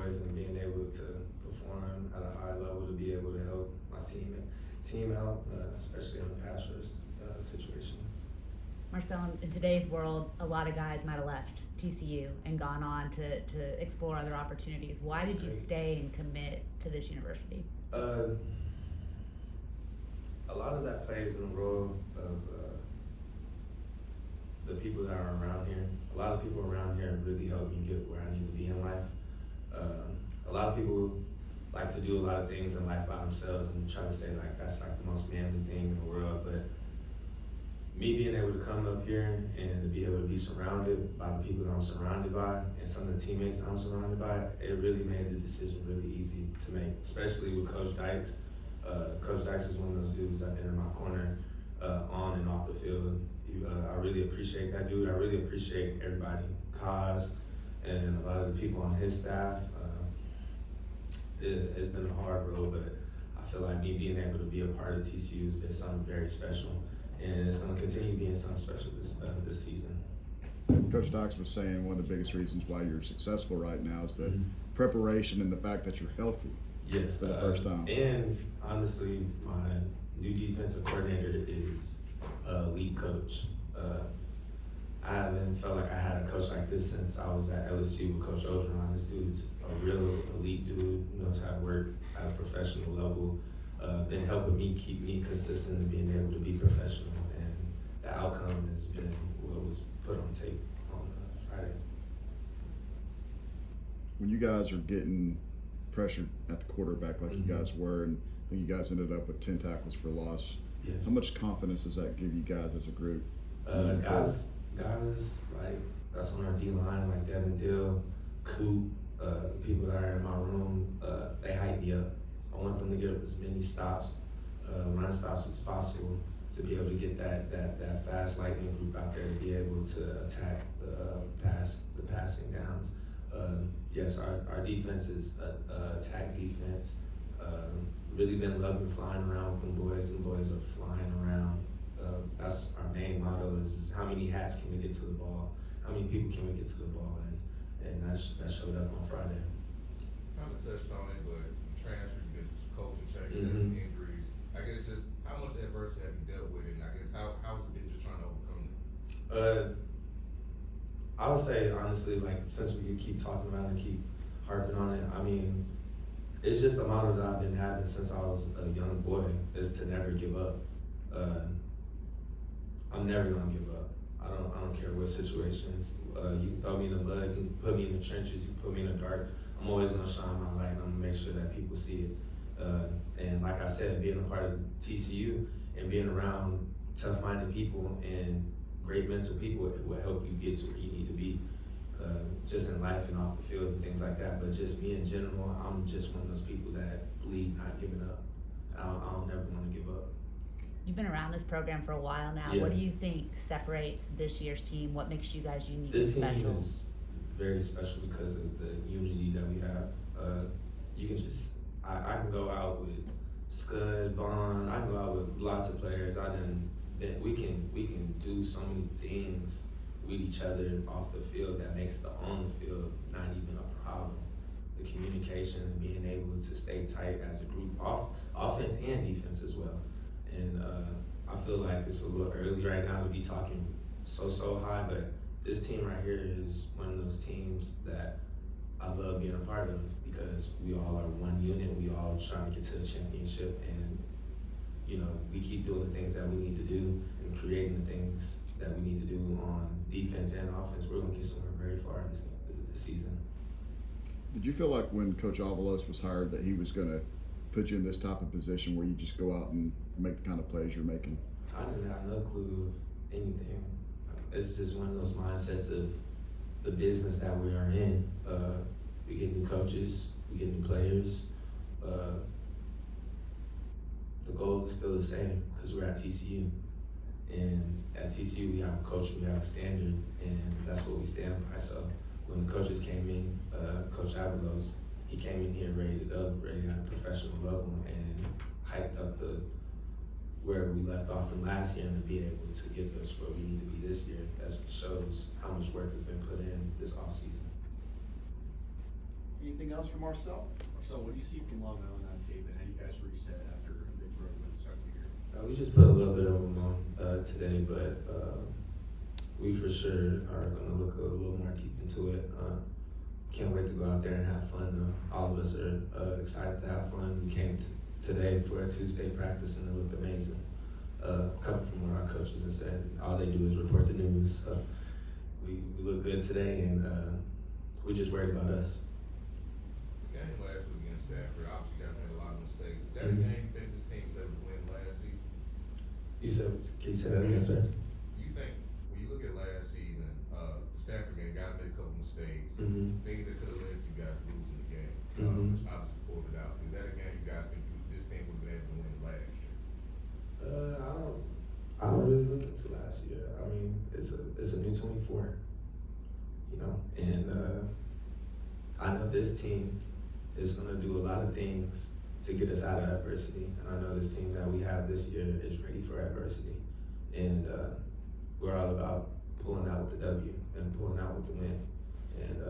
boys and being able to perform at a high level to be able to help my team out, especially in the pass rush situations. Marcel, in today's world, a lot of guys might have left TCU and gone on to explore other opportunities. Why did you stay and commit to this university? A lot of that plays in the role of the people that are around here. A lot of people around here really helped me get where I need to be in life. A lot of people like to do a lot of things in life by themselves and try to say like that's like the most manly thing in the world, but me being able to come up here and to be able to be surrounded by the people that I'm surrounded by and some of the teammates that I'm surrounded by, it really made the decision really easy to make, especially with Coach Dykes. Coach Dykes is one of those dudes that have been in my corner on and off the field. I really appreciate that dude. I really appreciate everybody, Kaz, and a lot of the people on his staff. It's been a hard road, but I feel like me being able to be a part of TCU has been something very special, and it's going to continue being something special this season. Coach Dykes was saying one of the biggest reasons why you're successful right now is the preparation and the fact that you're healthy. Yes, for the first time. And honestly, my new defensive coordinator is a lead coach. I haven't felt like I had a coach like this since I was at LSU with Coach Ogeron. This dude's a real elite dude, knows how to work at a professional level, been helping me keep me consistent and being able to be professional. And the outcome has been what was put on tape on Friday. When you guys are getting pressured at the quarterback like you guys were, and I think you guys ended up with 10 tackles for loss. Yes. How much confidence does that give you guys as a group? Guys like that's on our D line, like Devin Dill, Coop, the people that are in my room, they hype me up. I want them to get up as many stops, run stops as possible to be able to get that fast lightning group out there to be able to attack the passing downs. Yes, our defense is attack defense. Really been loving flying around with them boys. Them boys are flying around. That's our main motto is how many hats can we get to the ball? How many people can we get to the ball? And that showed up on Friday. Kind of touched on it, but transfer, you get coaching changes, some injuries. I guess just how much adversity have you dealt with, and I guess how's it been just trying to overcome it? I would say honestly, like since we could keep talking about it and keep harping on it, I mean, it's just a motto that I've been having since I was a young boy is to never give up. I'm never gonna give up. I don't care what situations. You can throw me in the mud, you can put me in the trenches, you can put me in the dark. I'm always gonna shine my light and I'm gonna make sure that people see it. And like I said, being a part of TCU and being around tough-minded people and great mental people will help you get to where you need to be, just in life and off the field and things like that. But just me in general, I'm just one of those people that bleed not giving up. I don't ever want to give up. You've been around this program for a while now. Yeah. What do you think separates this year's team? What makes you guys unique This and special? team is very special because of the unity that we have. You can just, I can go out with Scud, Vaughn, I can go out with lots of players. We can do so many things with each other off the field that makes the on the field not even a problem. The communication and being able to stay tight as a group, offense and defense as well. And I feel like it's a little early right now to be talking so high, but this team right here is one of those teams that I love being a part of because we all are one unit. We all trying to get to the championship, and you know we keep doing the things that we need to do and creating the things that we need to do on defense and offense. We're gonna get somewhere very far this season. Did you feel like when Coach Avalos was hired that he was going to put you in this type of position where you just go out and make the kind of plays you're making? I didn't have no clue of anything. It's just one of those mindsets of the business that we are in. We get new coaches, we get new players. The goal is still the same because we're at TCU. And at TCU we have a culture, we have a standard, and that's what we stand by. So when the coaches came in, Coach Avalos, he came in here ready to go, ready at a professional level, and hyped up where we left off from last year and to be able to get to us where we need to be this year. That shows how much work has been put in this offseason. Anything else from Marcel? So what do you see from Long Island on tape and how you guys reset after a big road win to start the year? We just put a little bit of them on today, but we for sure are going to look a little more deep into it. Can't wait to go out there and have fun though. All of us are excited to have fun. We came today for a Tuesday practice and it looked amazing. Coming from what our coaches have said, all they do is report the news. We look good today and we just worried about us. The game last week against Stanford, obviously you guys made a lot of mistakes. Is that a game you think this team was able to win last season? Can you say that again, sir? You think, when you look at last season, the Stanford game, got to make a couple mistakes, things that could have led to you guys losing the game, which obviously pulled it out. Is that a game you guys think this team would have been able to win last year? I don't really look into last year. I mean, it's a new 24, you know, and I know this team is going to do a lot of things to get us out of adversity, and I know this team that we have this year is ready for adversity, and we're all about pulling out with the W and pulling out with the win, and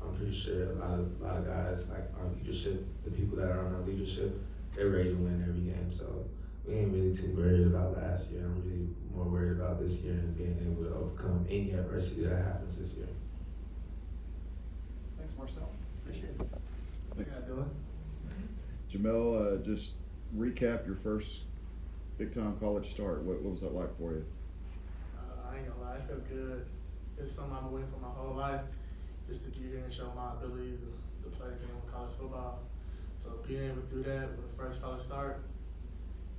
I'm pretty sure a lot of guys, like our leadership, the people that are on our leadership, they're ready to win every game. So we ain't really too worried about last year. I'm really more worried about this year and being able to overcome any adversity that happens this year. Thanks, Marcel. Appreciate it. How you doing? Jamel, just recap your first big-time college start. What was that like for you? I ain't gonna lie, it felt good. It's something I've been waiting for my whole life, just to get here and show my ability to play the game of college football. So being able to do that with the first college start,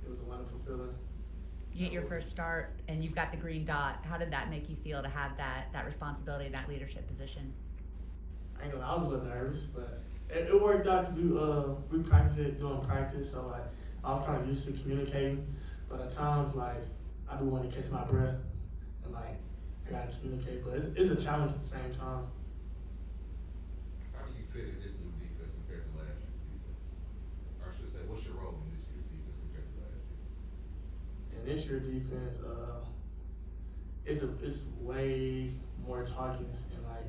it was a wonderful feeling. You get your first start and you've got the green dot. How did that make you feel to have that responsibility, that leadership position? I ain't gonna lie, I was a little nervous, but it worked out because we practiced it during practice, so like I was kind of used to communicating, but at times like I do want to catch my breath and like I gotta communicate, but it's a challenge at the same time. How do you fit in this new defense compared to last year's defense? Or I should say, what's your role in this year's defense compared to last year? And this year defense, it's way more talking, and like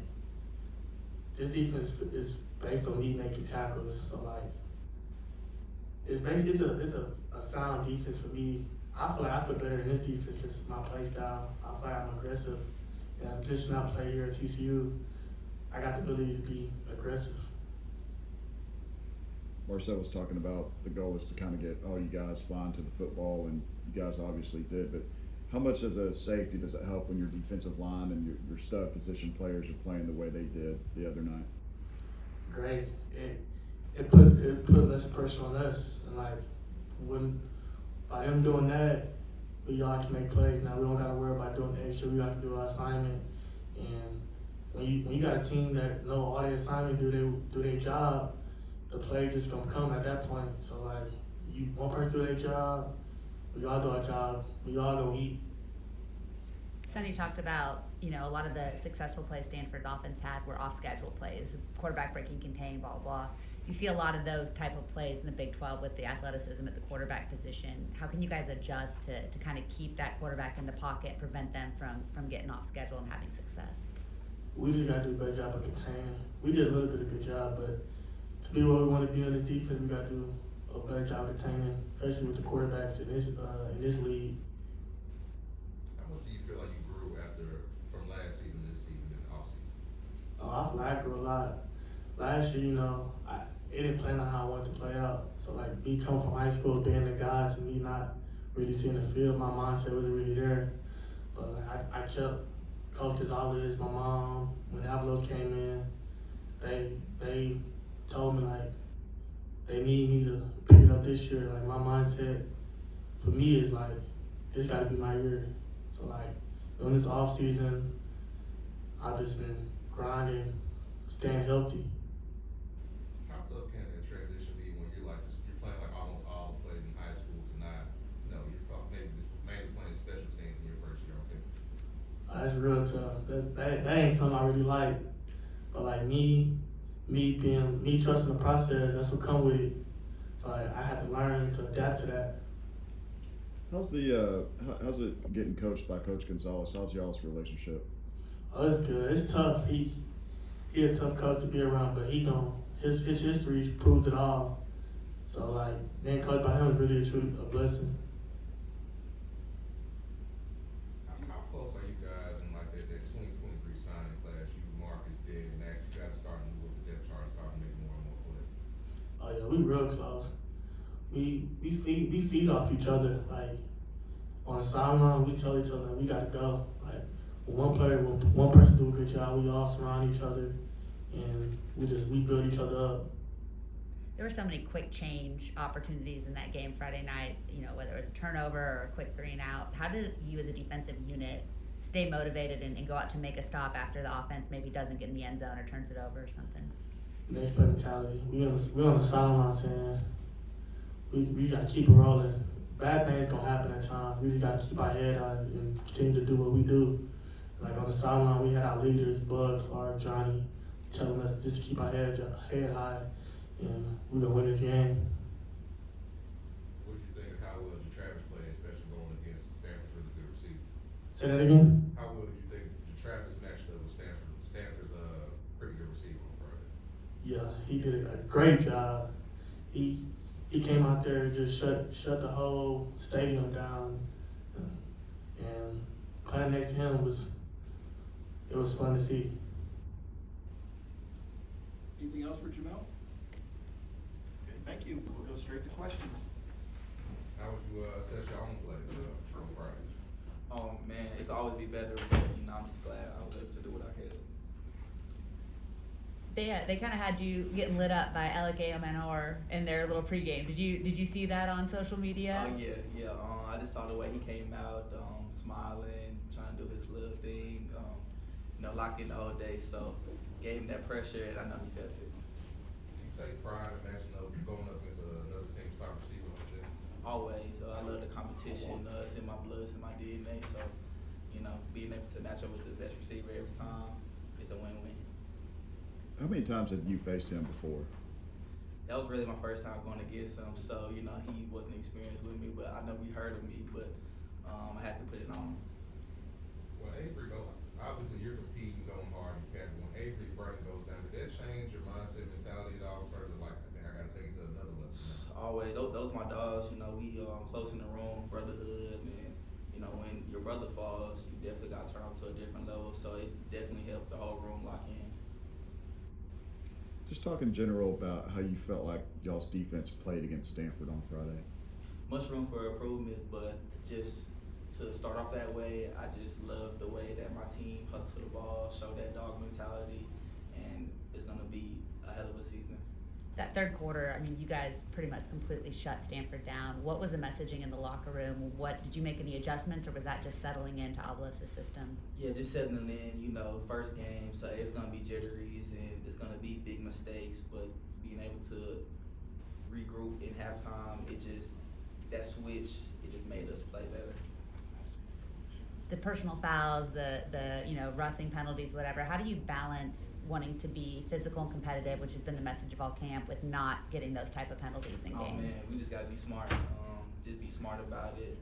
this defense is based on me making tackles. So like it's a sound defense for me. I feel like I fit better in this defense because of my play style. I feel like I'm aggressive, and I'm just not play here at TCU. I got the ability to be aggressive. Marcel was talking about the goal is to kind of get all you guys flying to the football, and you guys obviously did, but how much as a safety does it help when your defensive line and your stud position players are playing the way they did the other night? Great. It put less pressure on us, and like when by them doing that, we all can make plays. Now we don't gotta worry about doing the extra. We got to do our assignment, and when you got a team that know all their assignment, do their job, the plays just gonna come at that point. So like one person do their job, we all do our job, we all gonna eat. Sonny talked about, you know, a lot of the successful plays Stanford's offense had were off-schedule plays, quarterback breaking contain, blah, blah, blah. You see a lot of those type of plays in the Big 12 with the athleticism at the quarterback position. How can you guys adjust to kind of keep that quarterback in the pocket, prevent them from getting off schedule and having success? We just gotta do a better job of containing. We did a little bit of a good job, but to be what we want to be in this defense, we gotta do a better job containing, especially with the quarterbacks in this league. How much do you feel like you grew from last season to this season in the offseason? Oh, I feel like I grew a lot. Last year, you know, it didn't plan on how I wanted to play out. So like me coming from high school, being a guy, to me not really seeing the field, my mindset wasn't really there. But like I kept coaches, all this, my mom, when Avalos came in, they told me like they need me to pick it up this year. Like my mindset for me is like this got to be my year. So like during this off season, I've just been grinding, staying healthy. How tough can that transition be when you're playing like almost all the plays in high school to not, you know, you're maybe just mainly playing special teams in your first year, okay? That's real tough. That ain't something I really like. But like me trusting the process, that's what come with it. So I had to learn to adapt to that. How's it getting coached by Coach Gonzalez? How's y'all's relationship? Oh, it's good. It's tough. He a tough coach to be around, but he his history proves it all. So like being coached by him is really a blessing. How close are you guys in like that 2023 signing class? You, Marcus, did, and actually you guys starting to move the depth chart, starting to make more and more plays? Oh yeah, we real close. We feed off each other. Like on the sideline, we tell each other we gotta go. Like when one person do a good job, we all surround each other, and we build each other up. There were so many quick change opportunities in that game Friday night, you know, whether it was a turnover or a quick 3 and out. How did you as a defensive unit stay motivated and go out to make a stop after the offense maybe doesn't get in the end zone or turns it over or something? Next play mentality. We on the sideline saying we gotta keep it rolling. Bad things gonna happen at times. We just gotta keep our head on and continue to do what we do. Like on the sideline, we had our leaders, Bud, Clark, Johnny, telling us just keep our head high, and we gonna win this game. What did you think of how well JaTravis played, especially going against Stanford's really good receiver? Say that again. How well did you think JaTravis matched up with Stanford's pretty good receiver on Friday? Yeah, he did a great job. He came out there and just shut the whole stadium down, and playing next to him was fun to see. Anything else for Jamel? Okay, thank you. We'll go straight to questions. How would you assess your own play on Friday? Oh man, it could always be better, but I'm just glad I was able to do what I could. They kind of had you getting lit up by Alec Manor in their little pregame. Did you see that on social media? Oh yeah. I just saw the way he came out, smiling, trying to do his little thing, locked in the whole day. So gave him that pressure, and I know he felt it. Do you take pride in matching up, going up against another team's top receiver like that? Always, I love the competition. It's in my blood, it's in my DNA. So being able to match up with the best receiver every time, it's a win-win. How many times have you faced him before? That was really my first time going against him, so he wasn't experienced with me, but I know he heard of me, but I had to put it on him. Well, Avery, obviously you're competing, going hard, and when Avery Broughton goes down, did that change your mindset, mentality at all? Sort of like, man, I gotta take it to another level. Always, those my dogs. We close in the room, brotherhood, and when your brother falls, you definitely got to turn up to a different level. So it definitely helped the whole room lock in. Just talk in general about how you felt like y'all's defense played against Stanford on Friday. Much room for improvement, but just to start off that way, I just love the way that my team hustled the ball, showed that dog mentality, and it's going to be a hell of a season. That third quarter, I mean, you guys pretty much completely shut Stanford down. What was the messaging in the locker room? Did you make any adjustments, or was that just settling into Oblis' system? Yeah, just settling in, first game, so it's going to be jitteries and it's going to be big mistakes, but being able to regroup in halftime, that switch, it just made us play better. The personal fouls, the roughing penalties, whatever, how do you balance wanting to be physical and competitive, which has been the message of all camp, with not getting those type of penalties in game? Oh man, we just gotta be smart. Just be smart about it.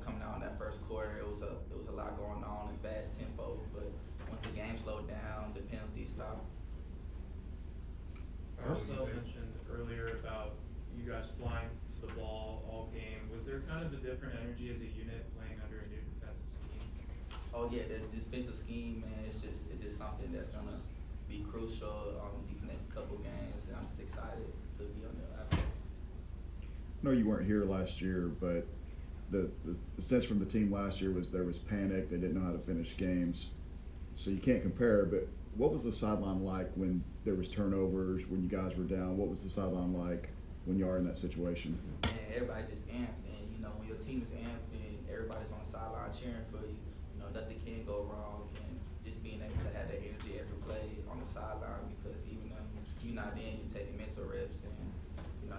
Coming out in that first quarter, it was a lot going on in fast tempo, but once the game slowed down, the penalties stopped. Marcel mentioned earlier about you guys flying to the ball all game. Was there kind of a different energy as a unit playing under a new defensive scheme? Oh yeah, the defensive scheme, man, it's just something that's gonna be crucial these next couple games, and I'm just excited to be on the offense. I know you weren't here last year, but the sense from the team last year was there was panic. They didn't know how to finish games. So you can't compare, but what was the sideline like when there was turnovers, when you guys were down? What was the sideline like when you are in that situation? Man, everybody just amped, and when your team is amped and everybody's on the sideline cheering for you, nothing can go wrong. And just being able to have that energy every play on the sideline, because even though you're not in, you're taking mental reps, and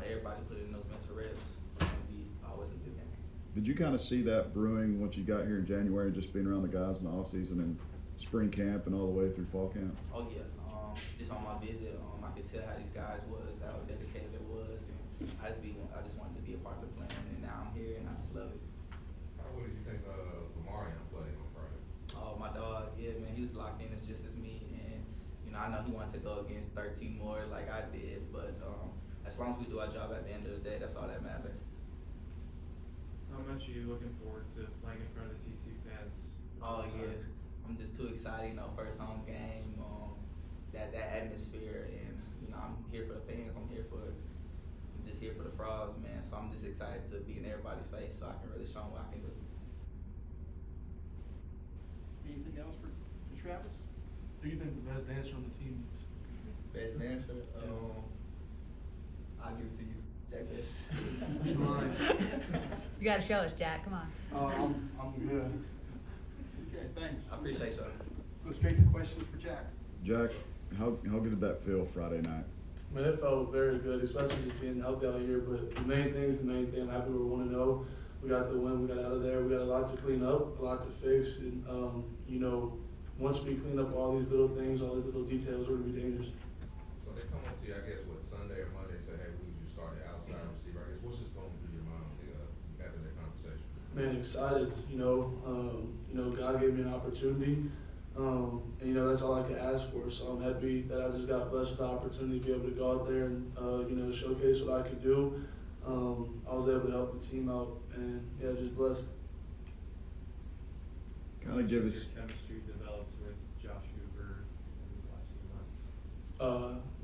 everybody put in those mental reps. It's gonna be always a good game. Did you kind of see that brewing once you got here in January, just being around the guys in the off season and spring camp and all the way through fall camp? Oh yeah, just on my visit, I could tell how these guys was, how dedicated it was, and I just wanted to be a part of the plan, and now I'm here and I just love it. What did you think of Lamar played on Friday? Oh, my dog, yeah, man, he was locked in as just as me, and I I know he wants to go against 13 more like I did, but as long as we do our job at the end of the day, that's all that matters. How much are you looking forward to playing in front of the TCU fans? Oh yeah, I'm just too excited. First home game, that atmosphere, and I'm here for the fans. I'm just here for the Frogs, man. So I'm just excited to be in everybody's face, so I can really show them what I can do. Anything else for Travis? Who do you think the best dancer on the team is? Best dancer? I'll give it to you, Jack Bech. He's lying. You gotta show us, Jack, come on. I'm good. Okay, thanks. I appreciate y'all. Go straight to questions for Jack. Jack, how good did that feel Friday night? Man, it felt very good, especially just being healthy out here. But the main thing is the main thing. I'm happy we're 1-0. We got the win. We got out of there. We got a lot to clean up, a lot to fix. And, once we clean up all these little things, all these little details, we're going to be dangerous. So they come up to you, I guess, Sunday or Monday, and say, hey, we need you to start the outside receiver. I guess what's just going through your mind after that conversation? Man, excited. God gave me an opportunity. And, that's all I could ask for. So I'm happy that I just got blessed with the opportunity to be able to go out there and, showcase what I could do. I was able to help the team out, and, just blessed. Kind of give us. Your chemistry developed with Josh Hoover in the last few months.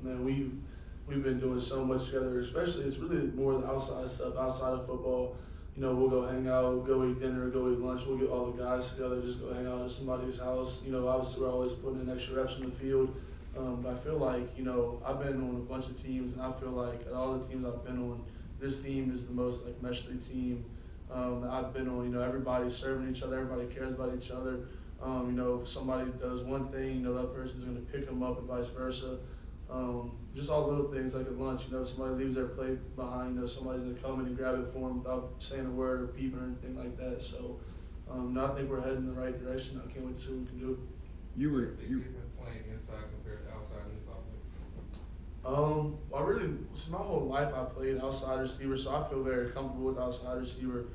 Man, we've been doing so much together. Especially, it's really more the outside stuff, outside of football. We'll go hang out, go eat dinner, go eat lunch. We'll get all the guys together, just go hang out at somebody's house. Obviously we're always putting in extra reps in the field. But I feel like, I've been on a bunch of teams, and I feel like at all the teams I've been on, this team is the most meshly team that I've been on. Everybody's serving each other, everybody cares about each other. If somebody does one thing, that person's going to pick them up and vice versa. Just all little things like at lunch, somebody leaves their plate behind, somebody's going to come in and grab it for them without saying a word or peeping or anything like that. So I think we're heading in the right direction. I can't wait to see what we can do. Big difference playing inside compared to outside in this offense? My whole life I played outside receiver, so I feel very comfortable with outside receiver.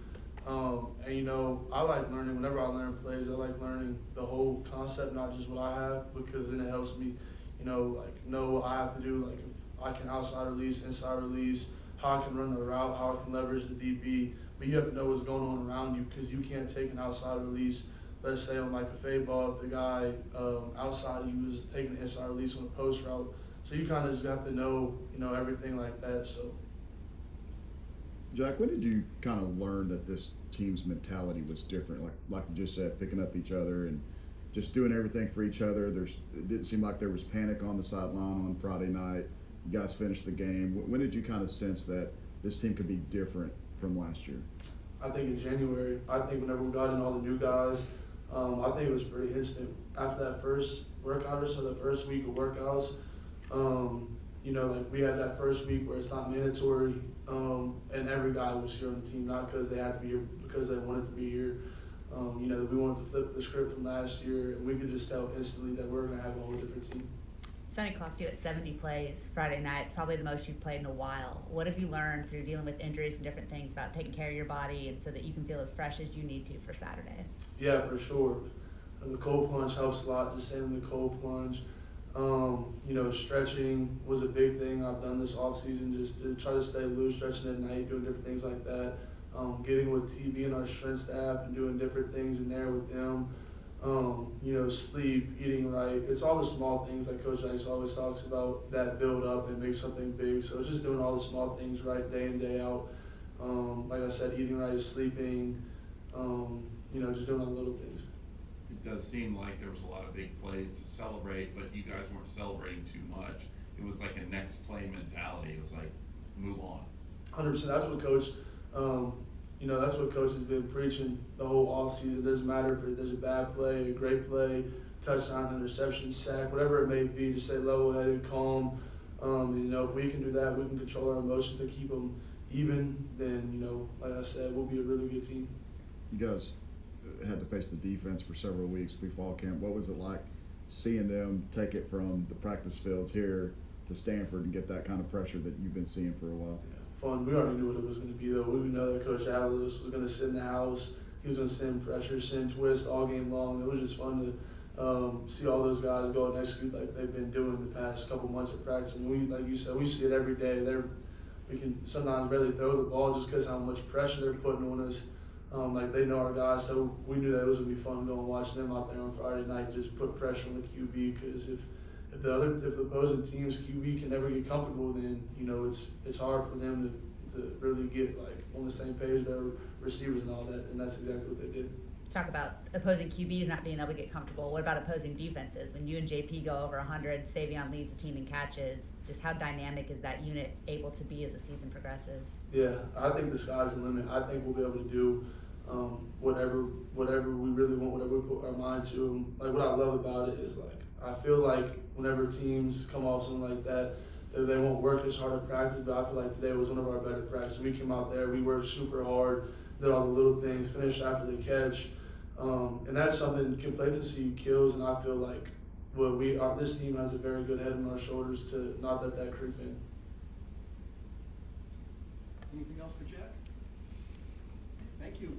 I like learning. Whenever I learn plays, I like learning the whole concept, not just what I have, because then it helps me, know what I have to do. Like if I can outside release, inside release, how I can run the route, how I can leverage the DB. But you have to know what's going on around you, because you can't take an outside release. Let's say on like a fade ball, if the guy outside, he was taking an inside release on a post route. So you kind of just have to know, everything like that. So, Jack, when did you kind of learn that this team's mentality was different? Like you just said, picking up each other and just doing everything for each other. It didn't seem like there was panic on the sideline on Friday night. You guys finished the game. When did you kind of sense that this team could be different from last year? I think in January. I think whenever we got in all the new guys, I think it was pretty instant. After that first workout, so the first week of workouts, we had that first week where it's not mandatory, and every guy was here on the team, not because they had to be here, because they wanted to be here. We wanted to flip the script from last year, and we could just tell instantly that we're going to have a whole different team. Sonny clocked you at 70 plays Friday night. It's probably the most you've played in a while. What have you learned through dealing with injuries and different things about taking care of your body and so that you can feel as fresh as you need to for Saturday? Yeah, for sure. The cold plunge helps a lot, just staying in the cold plunge. Stretching was a big thing I've done this off season, just to try to stay loose, stretching at night, doing different things like that. Getting with TB and our strength staff and doing different things in there with them. Sleep, eating right. It's all the small things like Coach Ice always talks about that build up and make something big. So it's just doing all the small things right day in, day out. Like I said, eating right, sleeping, just doing all the little things. It does seem like there was a lot of big plays to celebrate, but you guys weren't celebrating too much. It was like a next play mentality. It was like, move on. 100%. That's what Coach, that's what Coach has been preaching the whole offseason. It doesn't matter if there's a bad play, a great play, touchdown, interception, sack, whatever it may be. Just stay level-headed, calm. If we can do that, we can control our emotions and keep them even. Then, like I said, we'll be a really good team. You guys had to face the defense for several weeks through fall camp. What was it like seeing them take it from the practice fields here to Stanford and get that kind of pressure that you've been seeing for a while? Fun. We already knew what it was going to be, though. We know that Coach Avalos was going to sit in the house. He was going to send pressure, send twist all game long. It was just fun see all those guys go and execute like they've been doing the past couple months of practice. And we, like you said, we see it every day. We can sometimes barely throw the ball just because how much pressure they're putting on us. Like they know our guys, so we knew that it was gonna be fun going and watching them out there on Friday night, just put pressure on the QB. Because if the opposing team's QB can never get comfortable, then it's hard for them to really get like on the same page with their receivers and all that. And that's exactly what they did. Talk about opposing QBs not being able to get comfortable. What about opposing defenses? When you and JP go over 100, Savion leads the team in catches. Just how dynamic is that unit able to be as the season progresses? Yeah, I think the sky's the limit. I think we'll be able to do whatever we really want, whatever we put our mind to. Like what I love about it is like I feel like whenever teams come off something like that, they won't work as hard at practice. But I feel like today was one of our better practices. We came out there, we worked super hard, did all the little things, finished after the catch. And that's something complacency kills, and I feel like this team has a very good head on our shoulders to not let that creep in. Anything else for Jack? Thank you.